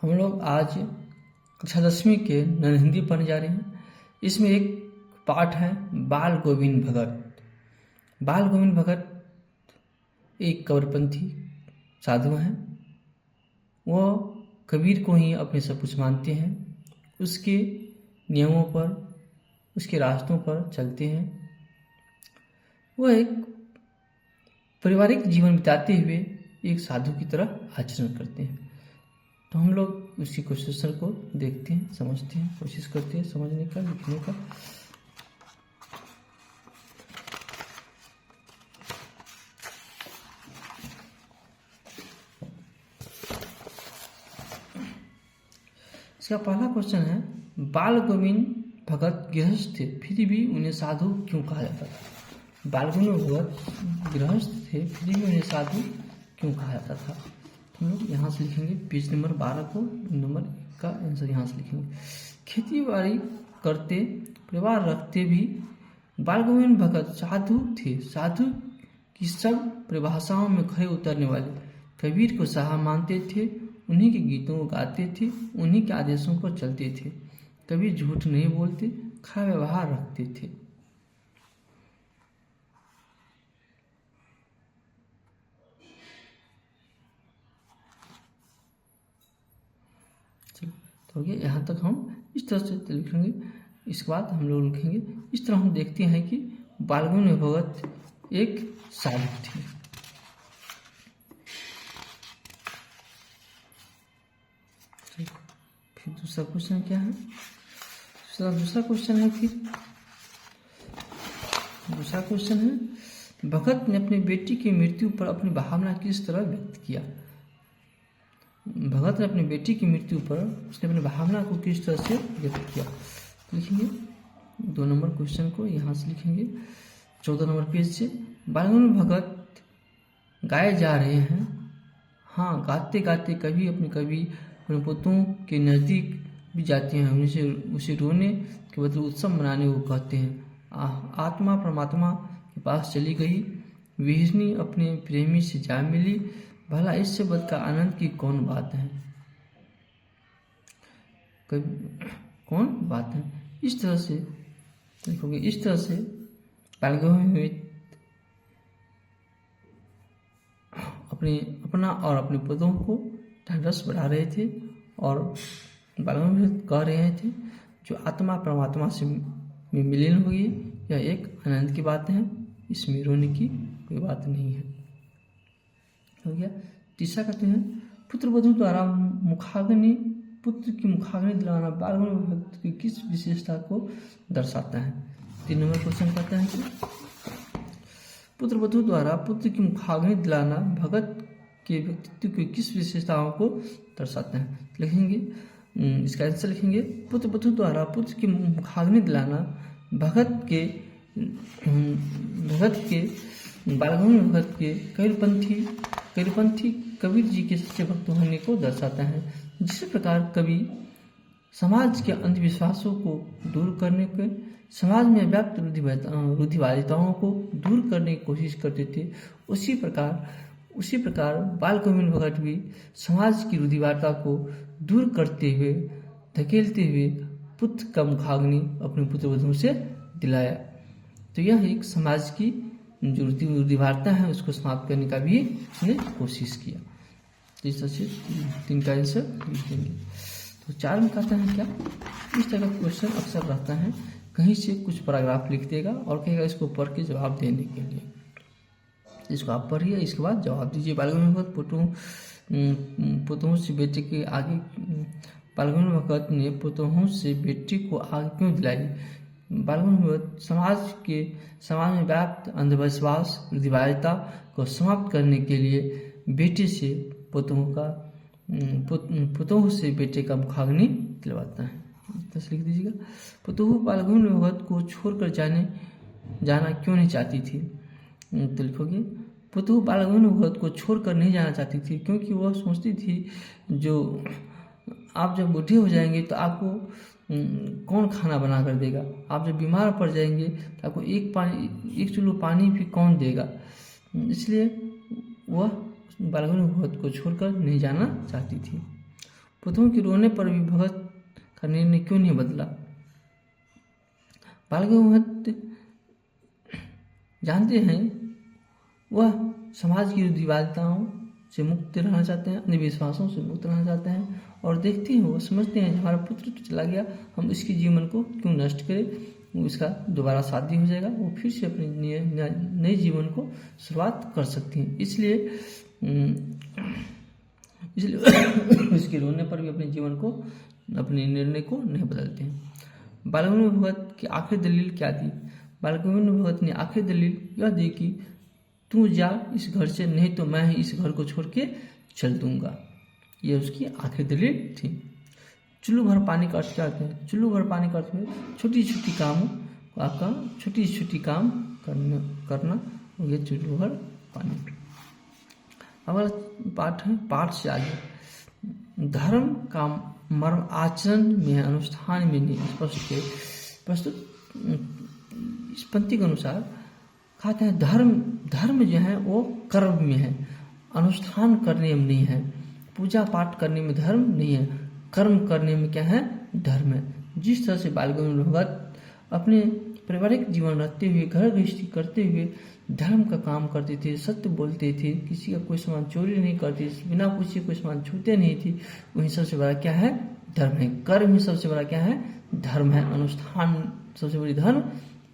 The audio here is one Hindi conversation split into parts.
हम लोग आज कक्षा 10वीं के नन हिंदी पढ़ने जा रहे हैं। इसमें एक पाठ है बाल गोविंद भगत। बाल गोविंद भगत एक कबीरपंथी साधु हैं। वो कबीर को ही अपने सब कुछ मानते हैं, उसके नियमों पर, उसके रास्तों पर चलते हैं। वो एक पारिवारिक जीवन बिताते हुए एक साधु की तरह आचरण करते हैं। तो हम लोग उसी क्वेश्चन को देखते हैं, समझते हैं, कोशिश करते हैं समझने का, लिखने का। इसका पहला क्वेश्चन है, बाल गोविंद भगत गृहस्थ थे फिर भी उन्हें साधु क्यों कहा जाता था? बाल गोविंद भगत गृहस्थ थे फिर भी उन्हें साधु क्यों कहा जाता था? हम लोग यहाँ से लिखेंगे पेज नंबर 12 को, नंबर 1 का आंसर यहाँ से लिखेंगे। खेती बाड़ी करते, परिवार रखते भी बाल गोविंद भगत साधु थे। साधु की सब परिभाषाओं में खरे उतरने वाले, कबीर को साहब मानते थे, उन्हीं के गीतों को गाते थे, उन्हीं के आदेशों पर चलते थे। कभी झूठ नहीं बोलते, खरा व्यवहार रखते थे। तो ये यहाँ तक हम इस तरह से लिखेंगे। इसके बाद हम लोग लिखेंगे, इस तरह हम देखते हैं कि बाल गोविंद भगत एक साधु थे। फिर दूसरा क्वेश्चन क्या है? दूसरा क्वेश्चन है, फिर दूसरा क्वेश्चन है, भगत ने अपनी बेटी की मृत्यु पर अपनी भावना किस तरह व्यक्त किया? भगत ने अपनी बेटी की मृत्यु पर उसने अपनी भावना को किस तरह से व्यक्त किया? लिखेंगे 2 नंबर क्वेश्चन को यहाँ से लिखेंगे 14 नंबर पेज से। बाल गोविंद भगत गाए जा रहे हैं। हाँ, गाते गाते कभी अपने पुतों के नज़दीक भी जाते हैं, उसे रोने के बदले उत्सव मनाने को कहते हैं। आत्मा परमात्मा के पास चली गई, विहरनी अपने प्रेमी से जा मिली, भला इससे बढ़कर आनंद की कौन बात है? कौन बात है? इस तरह से देखोगे, इस तरह से बाल गोविंद अपना और अपने पदों को ढांढस बढ़ा रहे थे और बाल गोविंद कह रहे थे जो आत्मा परमात्मा से मिलन हुई, यह एक आनंद की बात है, इसमें रोने की कोई बात नहीं है। हो गया। तीसरा कहते हैं, पुत्र वधू द्वारा पुत्र की मुखाग्नि दिलाना बाल गोविंद भगत की किस विशेषता को दर्शाता है? 3 नंबर क्वेश्चन कहता है कि पुत्र वधू द्वारा पुत्र की मुखाग्नि दिलाना भगत के व्यक्तित्व की किस विशेषताओं को दर्शाता है? लिखेंगे, इसका आंसर लिखेंगे, पुत्र वधू द्वारा पुत्र की मुखाग्नि दिलाना भगत के बाल गोविंद भगत के कबीरपंथी कबीर जी के सच्चे भक्त होने को दर्शाता है। जिस प्रकार कवि समाज के अंधविश्वासों को दूर करने के, समाज में व्याप्त रूढ़िवादिताओं को दूर करने की कोशिश करते थे, उसी प्रकार बाल गोविंद भगत भी समाज की रूढ़िवादिता को दूर करते हुए, धकेलते हुए पुत्र का मुखाग्नि अपने पुत्र वधू से दिलाया। तो यह एक समाज की जो रूढ़िवादिता है उसको समाप्त करने का भी उसने कोशिश किया। तो इस तरह से 3 का आंसर लिख देंगे। तो 4 में कहता है क्या, इस तरह का क्वेश्चन अक्सर रहता है, कहीं से कुछ पैराग्राफ लिख देगा और कहेगा इसको पढ़ के जवाब देने के लिए। इसको आप पढ़िए, इसके बाद जवाब दीजिए। बाल गोविंद भगत पुतों से बेटे के आगे, बाल गोविंद भगत ने पुतों से बेटी को आगे क्यों दिलाई? बाल गोविंद भगत समाज में व्याप्त अंधविश्वास रूढ़िवादिता को समाप्त करने के लिए बेटे से पुतों से बेटे का मुखाग्नि दिलवाता है। बस लिख दीजिएगा, पुतों बाल गोविंद भगत को छोड़कर जाना क्यों नहीं चाहती थी? तो लिखोगे, पुतों बाल गोविंद भगत को छोड़कर नहीं जाना चाहती थी क्योंकि वह सोचती थी जो आप जब बूढ़े हो जाएंगे तो आपको कौन खाना बना कर देगा, आप जब बीमार पड़ जाएंगे तो आपको एक चूल्हा पानी भी कौन देगा। इसलिए वह बाल गोविंद भगत को छोड़कर नहीं जाना चाहती थी। पुत्रों के रोने पर भी भगत का निर्णय क्यों नहीं बदला? बालगंगा भगत जानते हैं वह समाज की रूढ़िवादिताओं से मुक्त रहना चाहते हैं, अंधविश्वासों से मुक्त रहना चाहते हैं, और देखते हैं वो समझते हैं हमारा पुत्र तो चला गया, हम इसके जीवन को क्यों नष्ट करें, इसका दोबारा शादी हो जाएगा, वो फिर से अपने नए जीवन को शुरुआत कर सकती हैं। इसलिए उसके रोने पर भी अपने जीवन को, अपने निर्णय को नहीं बदलते हैं। बालगंगा भगत की आखिरी दलील क्या थी? बालगंगा भगत ने आखिरी दलील यह दी कि तू जा इस घर से, नहीं तो मैं ही इस घर को छोड़ के चल दूंगा। ये उसकी आखिरी दलील थी। चुल्लू भर पानी का अर्थ क्या होता है? चुल्लू भर पानी का अर्थ है छोटी छोटी काम, आपका छोटी छोटी काम करना और ये चुल्लू भर पानी। अगला पाठ है पाठ से आगे। धर्म का मर्म आचरण में, अनुष्ठान में नहीं। स्पष्ट है प्रस्तुत इस पंक्ति के अनुसार कहते हैं धर्म जो है वो कर्म में है, अनुष्ठान करने में नहीं है। पूजा पाठ करने में धर्म नहीं है, कर्म करने में क्या है? धर्म है। जिस तरह से बालगंगा भगत अपने पारिवारिक जीवन रहते हुए, घर गृहस्थी करते हुए धर्म का काम करते थे, सत्य बोलते थे, किसी का कोई सामान चोरी नहीं करते, बिना पूछे कोई सामान छूते नहीं थे, वही सबसे बड़ा क्या है? धर्म है। कर्म ही सबसे बड़ा क्या है? धर्म है। अनुष्ठान सबसे बड़ी धर्म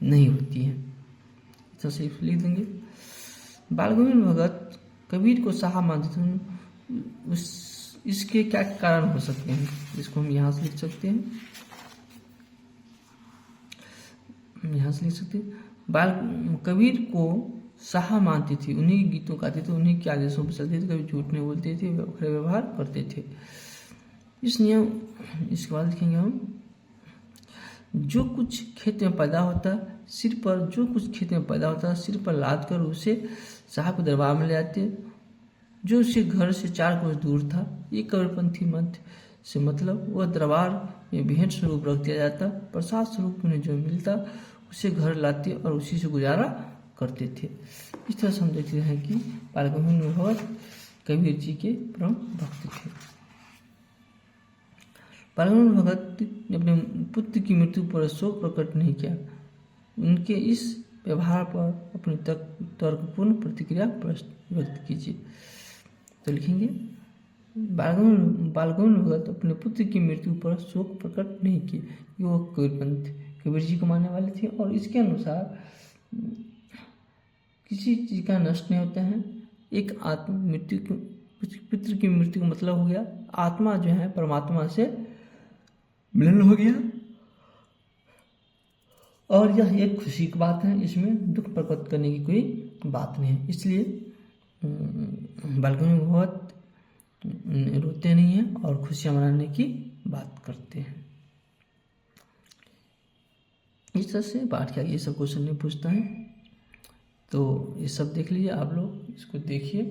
नहीं होती है। सबसे लिख देंगे। बालगंगा भगत कबीर को साहा मानते थे। इसके क्या कारण हो सकते हैं, इसको हम यहाँ से लिख सकते हैं, यहाँ से लिख सकते हैं। कबीर को साहा मानते थे, उन्हीं के गीतों गाते थे, उन्हीं के आदेशों पर चलते थे, कभी झूठ नहीं बोलते थे, खरे व्यवहार करते थे। इस नियम, इसके बाद लिखेंगे हम, जो कुछ खेत में पैदा होता सिर पर, जो कुछ खेत में पैदा होता सिर पर लाद कर उसे साहब के दरबार में ले आते, जो उसे घर से 4 कोस दूर था। ये कबीरपंथी मत से मतलब वह दरबार में भेंट स्वरूप रख दिया जाता, प्रसाद स्वरूप उन्हें जो मिलता उसे घर लाते और उसी से गुजारा करते थे। इस तरह से हम देखते हैं कि बालगंगा भगत कबीर जी के परम भक्त थे। बालगंगा भगत ने अपने पुत्र की मृत्यु पर शोक प्रकट नहीं किया। उनके इस व्यवहार पर अपनी तर्कपूर्ण प्रतिक्रिया व्यक्त कीजिए। तो लिखेंगे, बालगंगा भगत अपने पुत्र की मृत्यु पर शोक प्रकट नहीं किए। वो कबीर जी को मानने वाले थे और इसके अनुसार किसी चीज का नष्ट नहीं होता है। एक आत्मा मृत्यु पुत्र की मृत्यु का मतलब हो गया आत्मा जो है परमात्मा से मिलन हो गया, और यह एक खुशी की बात है, इसमें दुख प्रकट करने की कोई बात नहीं है। इसलिए बालगंगा भगत रोते नहीं हैं और खुशियां मनाने की बात करते हैं। इस तरह से पाठ का ये सब क्वेश्चन नहीं पूछता है। तो ये सब देख लीजिए आप लोग, इसको देखिए,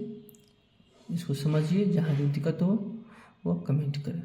इसको समझिए, जहाँ जो दिक्कत हो वो कमेंट करें।